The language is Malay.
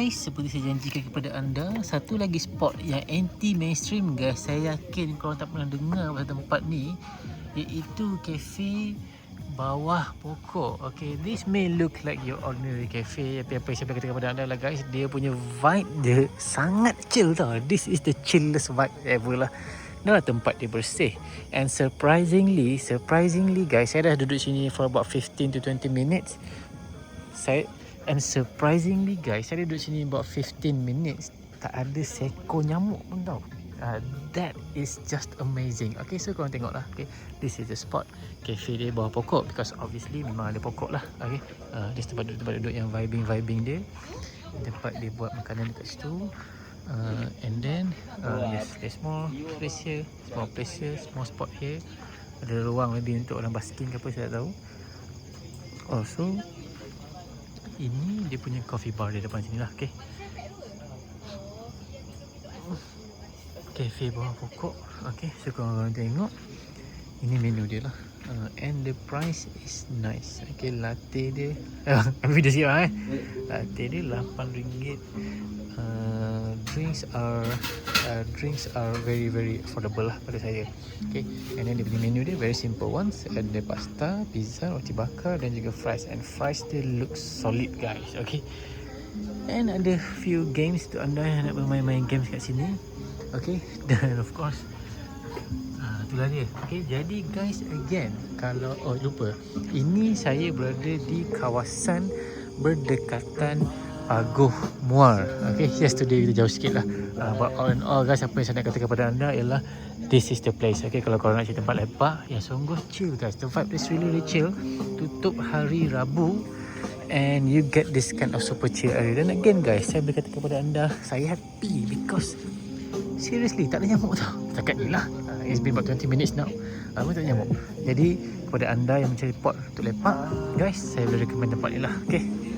Guys, seperti saya janjikan kepada anda, satu lagi spot yang anti mainstream guys. Saya yakin korang tak pernah dengar pasal tempat ni, iaitu kafe bawah pokok. Okay, this may look like your ordinary cafe, tapi apa yang saya boleh katakan kepada anda lah guys, dia punya vibe dia sangat chill tau. This is the chillest vibe ever lah. Dah tempat dia bersih. And surprisingly guys, saya dah duduk sini for about 15 to 20 minutes. Surprisingly guys, saya duduk sini about 15 minutes, tak ada seekor nyamuk pun tau. That is just amazing. Okay, so korang tengok lah. Okay, this is the spot. Cafe dia bawah pokok, because obviously memang ada pokok lah. Okay, this tempat duduk yang vibing dia. Tempat dia buat makanan dekat situ. And then yes, there's more place here, small spot here. Ada ruang maybe untuk orang basking ke apa, saya tak tahu. Oh, so ini dia punya coffee bar di depan sini lah. Okay, cafe bawah pokok. Okay, so korang tengok, ini menu dia lah. And the price is nice. Okay, latte dia video sikit lah latte dia RM8. Drinks are very affordable lah pada saya. Okay, and then dia punya menu dia very simple ones. Ada pasta, pizza, roti bakar dan juga fries. And fries dia looks solid guys. Okay, and ada few games untuk anda yang nak bermain-main games kat sini. Okay, dan of course itulah dia. Okay, jadi guys, again, kalau lupa, ini saya berada di kawasan berdekatan Pagoh Muar. Okay, yes, today kita jauh sikit lah. But all in all guys, apa yang saya nak katakan kepada anda ialah this is the place. Okay, kalau korang nak cari tempat lepak yang sungguh chill guys, the vibe is really chill. Tutup hari Rabu and you get this kind of super chill area. Dan again guys, saya boleh katakan kepada anda, saya happy because seriously tak ada nyamuk tau. Setakat ni lah, it's been about 20 minutes now, tak ada nyamuk. Jadi kepada anda yang mencari spot untuk lepak guys, saya boleh recommend tempat ni lah. Okay,